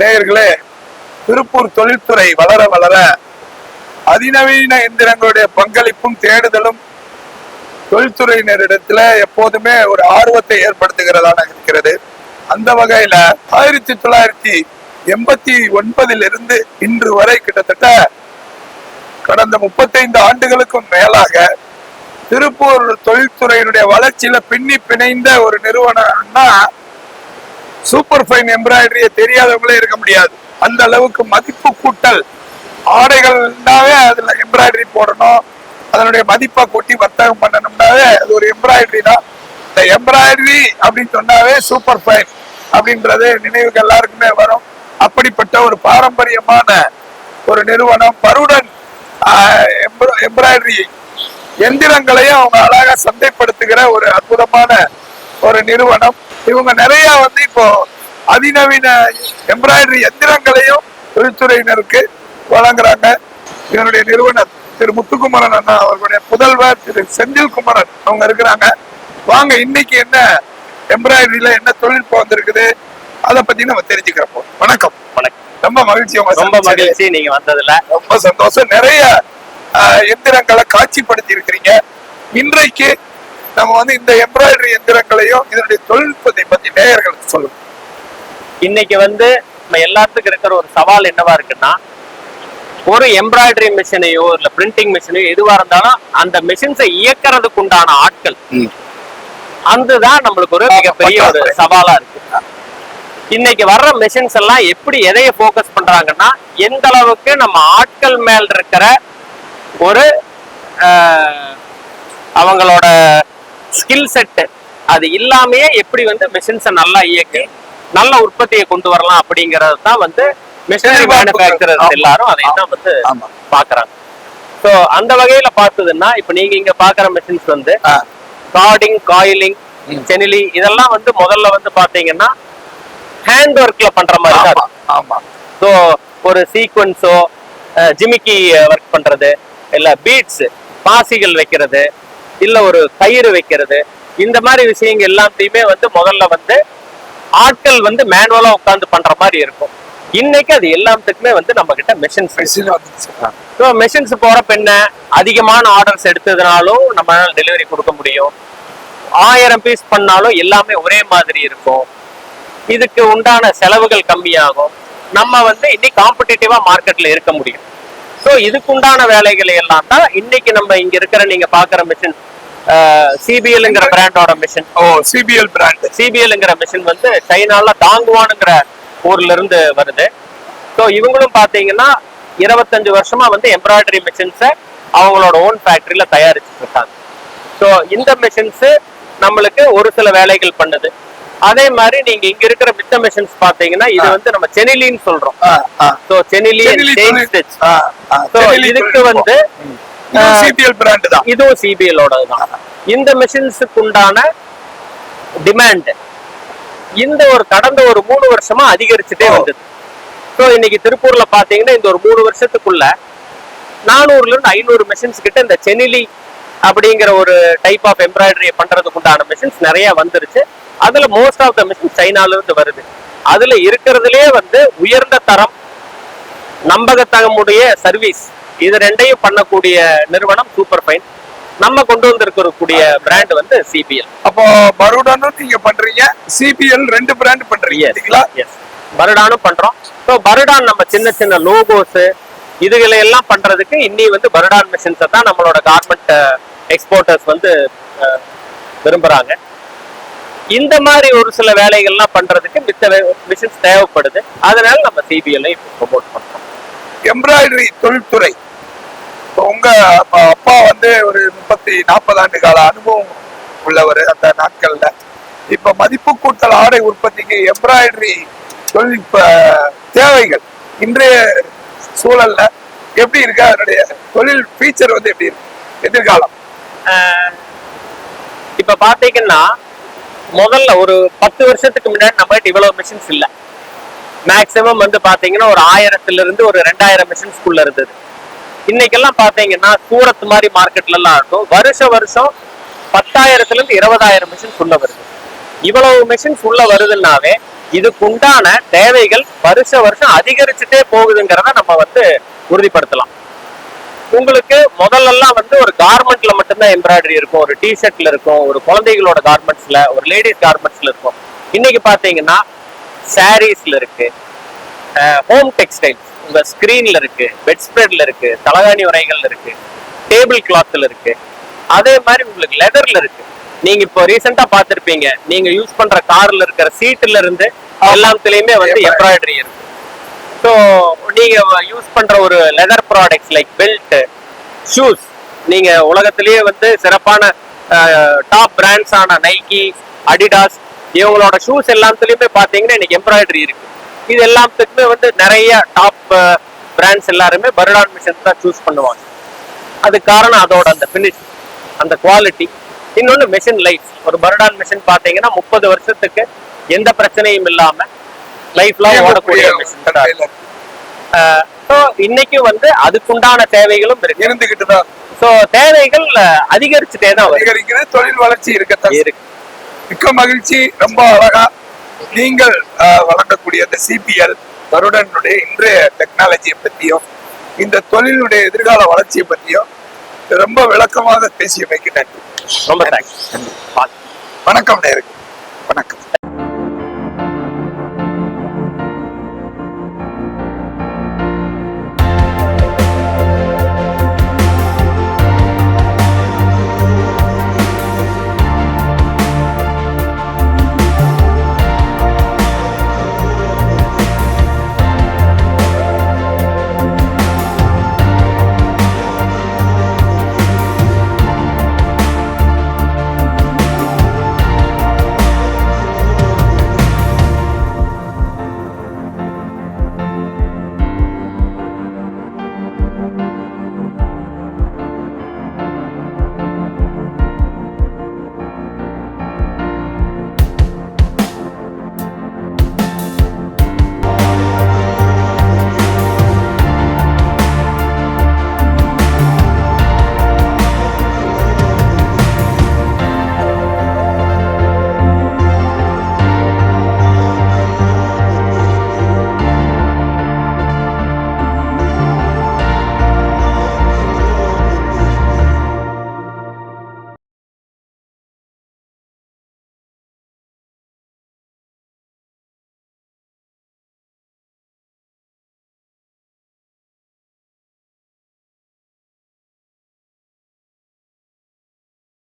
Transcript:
நேயர்களே, திருப்பூர் தொழில்துறை வளர வளர அதிநவீன எந்திரங்களுடைய பங்களிப்பும் தேடுதலும் தொழில்துறையினரிடத்துல எப்போதுமே ஒரு ஆர்வத்தை ஏற்படுத்துகிறதாக இருக்கிறது. அந்த வகையில 1989 இன்று வரை கிட்டத்தட்ட கடந்த 35 ஆண்டுகளுக்கும் மேலாக திருப்பூர் தொழில்துறையினுடைய வளர்ச்சியில பின்னி பிணைந்த ஒரு நிறுவனம்னா சூப்பர் ஃபைன் எம்ப்ராய்டரியை தெரியாதவங்களே இருக்க முடியாது. அந்த அளவுக்கு மதிப்பு கூட்டல், ஆடைகள்னாவே அதுல எம்ப்ராய்டரி போடணும், அதனுடைய மதிப்பை கூட்டி வர்த்தகம் பண்ணணும்னாவே அது ஒரு எம்ப்ராய்டரி தான். இந்த எம்ப்ராய்டரி அப்படின்னு சொன்னாவே சூப்பர் ஃபைன் அப்படின்றது நினைவுகள் எல்லாருக்குமே வரும். அப்படிப்பட்ட ஒரு பாரம்பரியமான ஒரு நிறுவனம். பருடன் எம்ப்ராய்டரி எந்திரங்களையும் அவங்க அழகா சந்தைப்படுத்துகிற ஒரு அற்புதமான ஒரு நிறுவனம். இவங்க நிறைய இப்போ அதிநவீன எம்ப்ராய்டரி எந்திரங்களையும் தொழில்துறையினருக்கு வழங்குறாங்க. இதனுடைய நிறுவனர் திரு முத்துக்குமரன் அண்ணா அவர்களுடைய புதல்வர் திரு செந்தில் குமரன் அவங்க இருக்கிறாங்க. வாங்க, இன்னைக்கு என்ன எம்ப்ராய்டரியில என்ன தொழில்நுட்பம் வந்திருக்குது அதை பத்தி நம்ம தெரிஞ்சுக்கிறப்போம். வணக்கம். வணக்கம். ரொம்ப மகிழ்ச்சி. ரொம்ப மகிழ்ச்சி நீங்க வந்ததுல. ரொம்ப சந்தோஷம். நிறைய எந்திரங்களை காட்சிப்படுத்தி இருக்கிறீங்க. இன்றைக்கு நம்ம இந்த எம்ப்ராய்டரி எந்திரங்களையும் இதனுடைய தொழில்நுட்பத்தை பத்தி நேயர்களுக்கு சொல்லுங்க. இன்னைக்கு நம்ம எல்லாத்துக்கும் இருக்கிற ஒரு சவால் என்னவா இருக்குன்னா, ஒரு எம்ப்ராய்டரி மிஷினையோ இல்ல பிரிண்டிங் மிஷினையோ எதுவா இருந்தாலும் அந்த மிஷின்ஸை இயக்கிறதுக்கு உண்டான ஆட்கள், அதுதான் நம்மளுக்கு ஒரு மிகப்பெரிய ஒரு சவாலா இருக்கு. இன்னைக்கு வர்ற மிஷின்ஸ் எல்லாம் எப்படி எதைய போக்கஸ் பண்றாங்கன்னா, எந்த அளவுக்கு நம்ம ஆட்கள் மேல் இருக்கிற ஒரு அவங்களோட ஸ்கில் செட் அது இல்லாமையே எப்படி மிஷின்ஸை நல்லா இயக்கி நல்ல உற்பத்தியை கொண்டு வரலாம் அப்படிங்கறது தான் மிஷினரி மேனுஃபேக்சரர்ஸ் எல்லாரும் அதை தான் பாக்குறாங்க. ஸோ அந்த வகையில பார்த்ததுன்னா, இப்ப நீங்க இங்க பாக்குற மிஷின்ஸ் கார்டிங், காயிலிங், செனிலி இதெல்லாம் முதல்ல பாத்தீங்கன்னா ஹேண்ட் ஒர்க்ல பண்ற மாதிரி தான் இருக்கும். ஸோ ஒரு சீக்வன்ஸோ ஜிமிக்கி ஒர்க் பண்றது, இல்ல பீட்ஸ் பாசிகள் வைக்கிறது, இல்ல ஒரு கயிறு வைக்கிறது, இந்த மாதிரி விஷயங்கள் எல்லாத்தையுமே முதல்ல ஆட்கள் மேனுவலா உட்கார்ந்து பண்ற மாதிரி இருக்கும். இன்னைக்கு அது எல்லாத்துக்குமே நம்ம கிட்ட மெஷின்ஸ் போறப்ப என்ன, அதிகமான ஆர்டர்ஸ் எடுத்ததுனாலும் நம்மளால டெலிவரி கொடுக்க முடியும். 1000 பீஸ் பண்ணாலும் எல்லாமே ஒரே மாதிரி இருக்கும். இதுக்கு உண்டான செலவுகள் கம்மியாகும். நம்ம இன்னைக்கு காம்படிட்டிவா மார்க்கெட்ல இருக்க முடியும். ஸோ இதுக்கு உண்டான வேலைகளை எல்லாம் தான் இன்னைக்கு நம்ம இங்க இருக்கிற நீங்க பாக்குற மிஷின் சிபிஎல்ங்கிற பிராண்டோட மிஷின். சிபிஎல்ங்கிற மிஷின் சைனால தாங்குவானுங்கிற ஊர்ல இருந்து வருது. ஸோ இவங்களும் பாத்தீங்கன்னா 25 வருஷமா எம்ப்ராய்டரி மிஷின்ஸை அவங்களோட ஓன் ஃபேக்டரியில தயாரிச்சுட்டு இருக்காங்க. ஸோ இந்த மிஷின்ஸ் நம்மளுக்கு ஒரு சில வேலைகள் பண்ணுது. அதே மாதிரி நீங்க இங்க இருக்கிற மித்த மிஷின்ஸ் பாத்தீங்கன்னா, இது நம்ம செனிலின்னு சொல்றோம். So chenille chain stitch. So இதுக்கு சிபிஎல் பிராண்ட் தான், இதுவும் சிபிஎலோடது தான். இந்த மிஷின்ஸுக்கு உண்டான டிமாண்ட் இந்த கடந்த ஒரு 3 வருஷமா அதிகரிச்சுட்டே வந்தது. ஸோ இன்னைக்கு திருப்பூர்ல பாத்தீங்கன்னா இந்த ஒரு 3 வருஷத்துக்குள்ள 400ல இருந்து 500 மிஷின்ஸ் கிட்ட இந்த செனிலி அப்படிங்கிற ஒரு டைப் ஆஃப் எம்ப்ராய்டரி பண்றதுக்கு உண்டான மிஷின்ஸ் நிறைய வந்துருச்சு. அதுல மோஸ்ட் ஆஃப் த மிஷின் சைனால இருந்து வருது. அதுல இருக்கிறதுலயே உயர்ந்த தரம், நம்பகத்தகமுடைய சர்வீஸ், இது ரெண்டையும் பண்ணக்கூடிய நிறுவனம் சூப்பர் ஃபைன். நம்ம கொண்டு வந்திருக்கக்கூடிய பிராண்ட் சிபிஎல். அப்போ பருடானும் நீங்க பண்றீங்க, சிபிஎல் 2 பிராண்ட் பண்றீங்க. எஸ், பருடானும் பண்றோம். ஸோ பருடான் நம்ம சின்ன சின்ன லோகோஸ் இதுகளை எல்லாம் பண்றதுக்கு இன்னி பருடான் மிஷின்ஸை தான் நம்மளோட கார்மெண்ட் எக்ஸ்போர்ட்டர்ஸ் விரும்புறாங்க. இந்த மாதிரி ஒரு சில வேலைகள்லாம் பண்றதுக்கு மித்த மிஷின்ஸ் தேவைப்படுது. அதனால நம்ம சிபிஎல் ப்ரொமோட் பண்றோம். எம்ப்ராய்டரி தொழில்துறை உங்க அப்பா ஒரு 30-40 ஆண்டு கால அனுபவம் உள்ளவர். அந்த நாட்கள்ல இப்ப மதிப்பு கூட்டல் ஆடை உற்பத்திக்கு எம்ப்ராய்டரி தொழில்நுட்ப தேவைகள் இன்றைய சூழல்ல எப்படி இருக்கு? அதனுடைய தொழில் ஃபீச்சர் எப்படி இருக்கு எதிர்காலம்? இப்ப பாத்தீங்கன்னா, முதல்ல ஒரு 10 வருஷத்துக்கு முன்னாடி நம்ம இவ்வளவு மிஷின்ஸ் இல்ல. மேக்சிமம் பாத்தீங்கன்னா ஒரு 1000ல இருந்து ஒரு 2000 மிஷின்ஸ்குள்ள இருந்தது. இன்னைக்கெல்லாம் பாத்தீங்கன்னா சூரத் மாதிரி மார்க்கெட்ல எல்லாம் இருக்கும், வருஷம் 10,000ல இருந்து 20,000 மிஷின்ஸ் உள்ள வருது. இவ்வளவு மிஷின்ஸ் உள்ள வருதுன்னாவே இதுக்குண்டான தேவைகள் வருஷம் அதிகரிச்சுட்டே போகுதுங்கிறத நம்ம உறுதிப்படுத்தலாம். உங்களுக்கு முதல்லலாம் ஒரு கார்மெண்ட்ல மட்டும்தான் எம்ப்ராய்டரி இருக்கும், ஒரு டிஷர்ட்ல இருக்கும், ஒரு குழந்தைகளோட கார்மெண்ட்ஸ்ல, ஒரு லேடிஸ் கார்மெண்ட்ஸ்ல இருக்கும். இன்னைக்கு பாத்தீங்கன்னா சாரீஸ்ல இருக்கு, ஹோம் டெக்ஸ்டைல்ஸ் உங்க ஸ்கிரீன்ல இருக்கு, பெட் ஸ்ப்ரெட்ல இருக்கு, தலகாணி உரைகள்ல இருக்கு, டேபிள் கிளாத்ல இருக்கு, அதே மாதிரி உங்களுக்கு லெதர்ல இருக்கு. நீங்க இப்போ ரீசெண்டா பாத்திருப்பீங்க, நீங்க யூஸ் பண்ற கார்ல இருக்கிற சீட்ல இருந்து எல்லாத்துலயுமே எம்ப்ராய்டரி இருக்கு. ஸோ நீங்க யூஸ் பண்ற ஒரு leather products like belt, shoes, நீங்க உலகத்திலேயே சிறப்பான டாப் பிராண்ட்ஸ் ஆன நைக்கி, அடிடாஸ் இவங்களோட ஷூஸ் எல்லாத்துலயுமே பாத்தீங்கன்னா இன்னைக்கு எம்ப்ராய்டரி இருக்கு. இது எல்லாத்துக்குமே நிறைய டாப் பிராண்ட்ஸ் எல்லாருமே பர்டான் மிஷின் தான் சூஸ் பண்ணுவாங்க. அது காரணம் அதோட அந்த பினிஷ், அந்த குவாலிட்டி. இன்னொன்னு மெஷின் லைஃப். ஒரு பர்டான் மிஷின் பாத்தீங்கன்னா 30 வருஷத்துக்கு எந்த பிரச்சனையும் இல்லாம லைஃப் லாங் ஓடக்கூடிய மிஷின். ஸோ இன்னைக்கு அதுக்குண்டான தேவைகளும் இருந்துகிட்டு தான். ஸோ தேவைகள் அதிகரிச்சுட்டே தான் அதிகரிக்கிறது, தொழில் வளர்ச்சி இருக்கத்தான் இருக்கு. மிக்க மகிழ்ச்சி. ரொம்ப அழகா நீங்கள் வழங்கக்கூடிய அந்த சிபிஎல் வருடனுடைய இன்றைய டெக்னாலஜியை பத்தியும் இந்த தொழிலுடைய எதிர்கால வளர்ச்சியை பத்தியும் ரொம்ப விளக்கமாக பேசியமைக்கு நன்றி. ரொம்ப தேங்க்ஸ். வணக்கம் நேருக்கு.